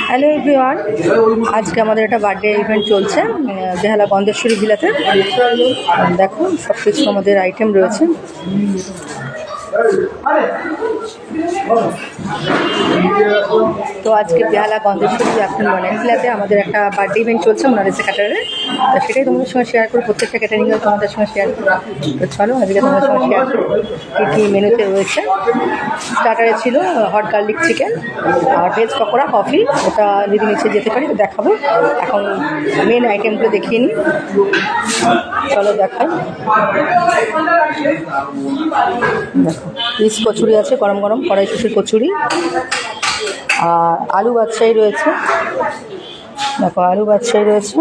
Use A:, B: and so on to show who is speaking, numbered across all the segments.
A: Hello everyone, আজকে আমাদের একটা বার্থডে ইভেন্ট চলছে বেহালা গন্ধেশ্বরী ভিলাতে। দেখো সব কিছু আমাদের আইটেম রয়েছে। তো আজকে বেহালা গন্ধেশ্বরী ভিলাতে আমাদের একটা বার্থডে ইভেন্ট চলছে মোনালিসা ক্যাটারে। তো সেটাই তোমাদের সঙ্গে শেয়ার করি, প্রত্যেকটা ক্যাটারিংয়ে তোমাদের সঙ্গে শেয়ার করি। তো চলো আজকে তোমাদের সঙ্গে শেয়ার করি কী কী মেনুতে রয়েছে। স্টার্টারে ছিল হট গার্লিক চিকেন আর ভেজ পকোড়া, কফি। ওটা যদি নিচে যেতে পারি দেখাবো। এখন মেন আইটেমগুলো দেখিয়ে নিই, চলো দেখাই। দেখো পিস কচুরি আছে, গরম গরম কড়াইশুঁটির কচুরি। আর আলু বাদশাহী রয়েছে, দেখো আলু বাদশাহী রয়েছে,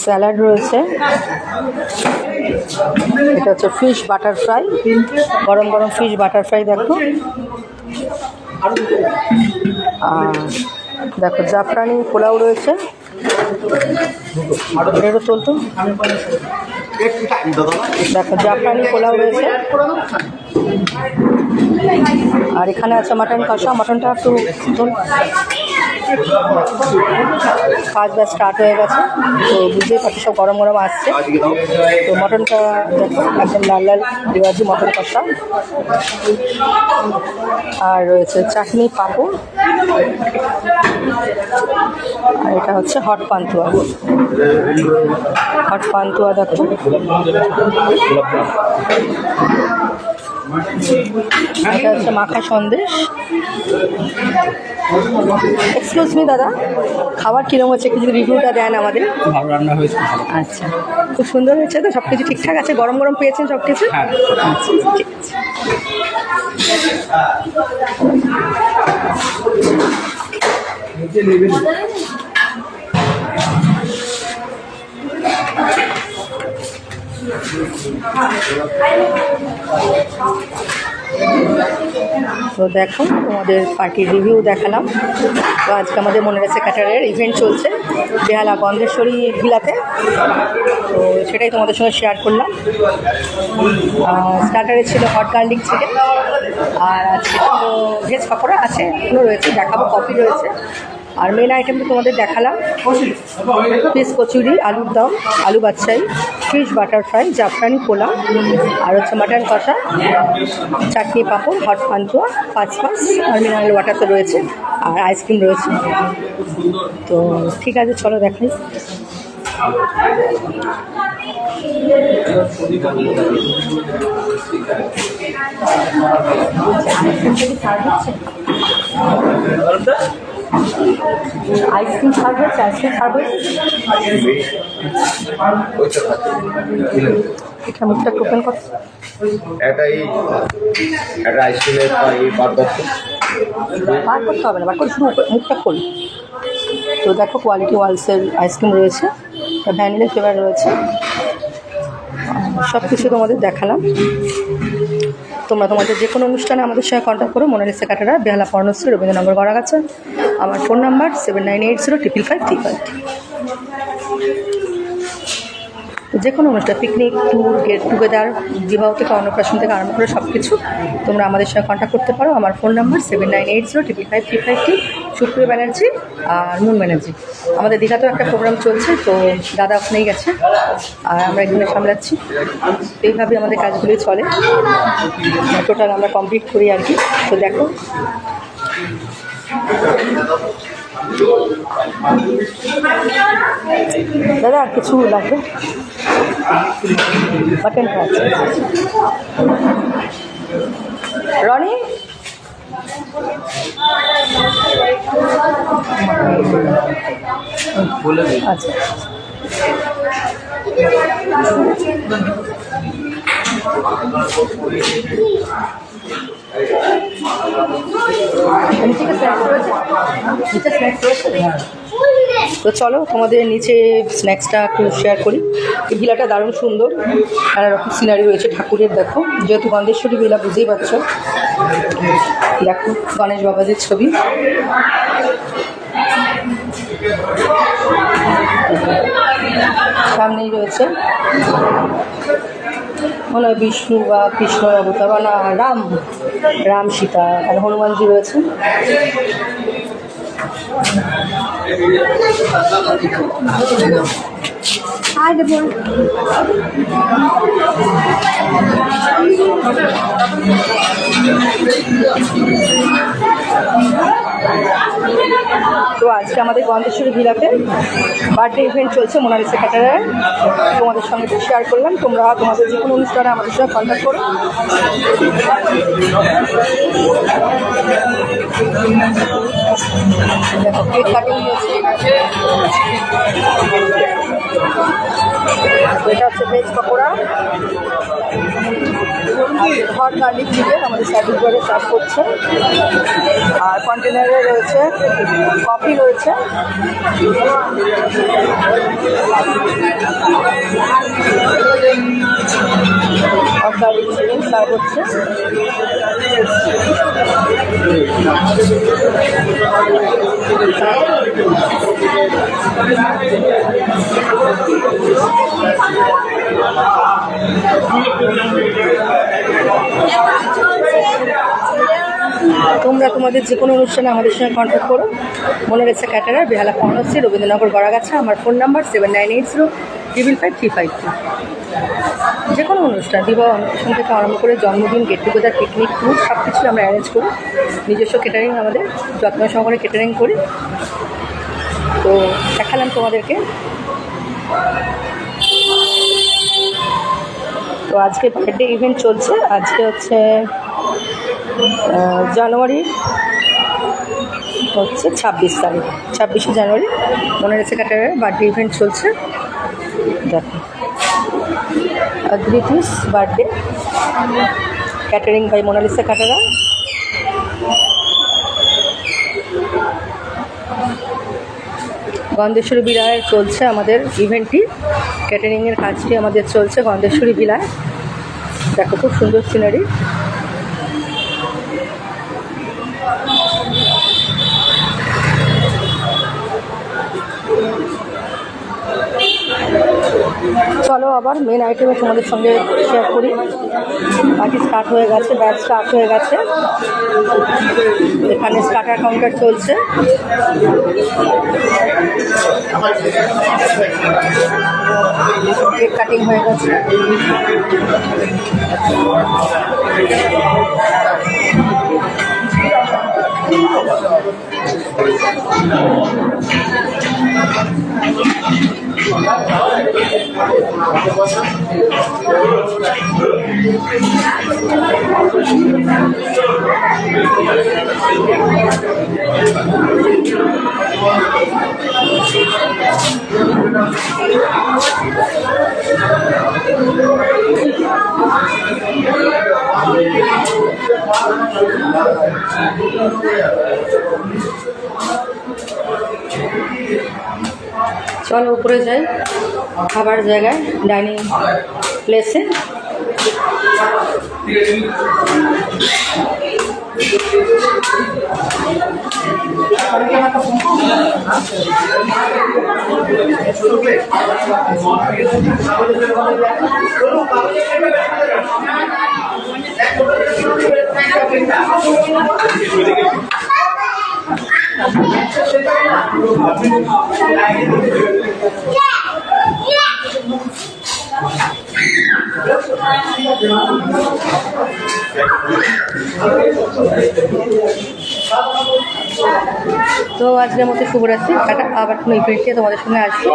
A: স্যালাড রয়েছে। এটা হচ্ছে ফিশ বাটার ফ্রাই, গরম গরম ফিশ বাটার ফ্রাই দেখো। আর দেখো জাফরানি পোলাও রয়েছে, এটা চলতো। দেখো জাফরানি পোলাও রয়েছে। আর এখানে আছে মাটন কষা, মাটনটা একটু কাজ বাজ স্টার্ট হয়ে গেছে, তো বুঝতেই পারছি সব গরম গরম আসছে। তো মটনটা দেখো একদম লাল লাল রেওয়াজি মটন কষা। আর রয়েছে চাটনি, পাঁপড়। আর এটা হচ্ছে হট পান্তুয়া, হট পান্তুয়া দেখো। এটা হচ্ছে মাখা সন্দেশ। এক্সকিউজ মি দাদা, খাবার কীরকম হচ্ছে একটু যদি রিভিউটা দেন আমাদের।
B: ভালো রান্না হয়েছে।
A: আচ্ছা, খুব সুন্দর হয়েছে তো, সব কিছু ঠিকঠাক আছে? গরম গরম পেয়েছেন সব কিছু?
B: হ্যাঁ।
A: আচ্ছা ঠিক আছে। তো দেখো তোমাদের পার্টির রিভিউ দেখালাম। তো আজকে আমাদের মোনালিসা ক্যাটারের ইভেন্ট চলছে বেহালা গন্ধেশ্বরী ভিলাতে, তো সেটাই তোমাদের সঙ্গে শেয়ার করলাম। স্টার্টারে ছিল হট গার্লিক চিকেন, আর আজকে ছিল ভেজ পকোড়া আছে, এগুলো রয়েছে দেখাবো, কফি রয়েছে। আর মেন আইটেমটা তোমাদের দেখালাম, পিস কচুরি, আলুর দম, আলু বাদশাহী, ফিশ বাটার ফ্রাই, জাফরানি পোলাও, আর হচ্ছে মাটন কষা, চাটনি, পাঁপড়, হট পান্তুয়া, পাঁচ আর মিনারেল ওয়াটার তো রয়েছে, আর আইসক্রিম রয়েছে। তো ঠিক আছে, চলো দেখাই। আইসক্রিম সার্ভ হচ্ছে, আইসক্রিম সার্ভ হচ্ছে। এটা মুখটা ওপেন কর।
B: আইসক্রিমের
A: বার করতে হবে না, বার করে শুধু মুখটা খোল। তো দেখো কোয়ালিটি ওয়ালসের আইসক্রিম রয়েছে, ভ্যানিলা ফ্লেভার রয়েছে, সব কিছু তোমাদের দেখালাম। তোমরা তোমাদের যে কোনো অনুষ্ঠানে আমাদের সঙ্গে কন্ট্যাক্ট করো। মোনালিসা ক্যাটারার, বেহালা পর্ণশ্রী, রবীন্দ্রনগর, গড়াগাছা। আমার ফোন নাম্বার 7980555553। যে কোনো অনুষ্ঠান, পিকনিক, ট্যুর, গেট টুগেদার, বিবাহ থেকে অন্নপ্রাশন থেকে আরম্ভ করে সব কিছু তোমরা আমাদের সঙ্গে কন্ট্যাক্ট করতে পারো। আমার ফোন নাম্বার 7980555553। সুপ্রিয় ব্যানার্জি আর মুন ব্যানার্জি। আমাদের দীঘাতেও একটা প্রোগ্রাম চলছে, তো দাদা ওখানেই গেছে আর আমরা এখানে সামলাচ্ছি। এইভাবে আমাদের কাজগুলি চলে, টোটাল আমরা কমপ্লিট করি আর কি। তো দেখো দাদা আর কিছু লাগবে? মাটন খাচ্ছে রনি। আচ্ছা তো চলো তোমাদের নিচে স্ন্যাক্সটা একটু শেয়ার করি। এই ভিলাটা দারুণ সুন্দর, নানা রকম সিনারি রয়েছে ঠাকুরের। দেখো যেহেতু গন্ধেশ্বরী ভিলা বুঝতেই পারছো, দেখো গণেশ বাবাজির ছবি। সামনেই রয়েছে মনে হয় বিষ্ণু বা কৃষ্ণর অবতার বা না রাম সীতা আর হনুমানজি রয়েছে। তো আজকে আমাদের গন্ধেশ্বরী ভিলাতে বার্থডে ইভেন্ট চলছে মোনালিসা ক্যাটারার। তোমাদের সঙ্গে শেয়ার করলাম। তোমরা তোমাদের যে কোনো অনুষ্ঠানে আমাদের সঙ্গে কন্ট্যাক্ট করো। দেখো কেক কাটিং হয়েছে। এটা হচ্ছে veg pakora hot garlic chicken আমাদের সার্ভিস বয়ে সার্ভ করছে। আর কন্টেনারে রয়েছে কফি রয়েছে। হট গার্লিক চিকেন সার্ভ হচ্ছে। তোমরা তোমাদের যে কোনো অনুষ্ঠানে আমাদের সঙ্গে কন্ট্যাক্ট করো। মোনালিসা ক্যাটারার, বেহালা পৌঁছাচ্ছি, রবীন্দ্রনগর গড়াগাছা। আমার ফোন নাম্বার 7980555352। যে কোনো অনুষ্ঠান, বিবাহ অনুষ্ঠান থেকে আরম্ভ করে জন্মদিন, গেট টুগেদার, পিকনিক, ট্যুর সব কিছুই আমরা অ্যারেঞ্জ করি। নিজস্ব কেটারিং আমাদের যত্ন সহকারে কেটারিং করি। তো দেখালাম তোমাদেরকে। তো আজকে বার্থডে ইভেন্ট চলছে। আজকে হচ্ছে জানুয়ারি 26 তারিখ, 26শে January Monalisa caterer birthday event চলছে। দেখো Adriti's birthday catering by Monalisa caterer. Gandheswari ভিলায় চলছে আমাদের ইভেন্টটি, ক্যাটারিংয়ের কাজটি আমাদের চলছে গন্ধেশ্বরী ভিলায়। দেখো খুব সুন্দর সিনারি। চলো আবার মেন আইটেমে তোমাদের সঙ্গে শেয়ার করি। পার্টি স্টার্ট হয়ে গেছে, ব্যাচ স্টার্ট হয়ে গেছে। এখানে স্টার্টার কাউন্টার চলছে। কেক কাটিং হয়ে গেছে। চলো উপরে যাই, খাবার জায়গায়, ডাইনিং প্লেসে। তো আজকের মতো শুভরাত্রি। টাটা। আবার কোনো ইভেন্টে তোমাদের সঙ্গে আসবো।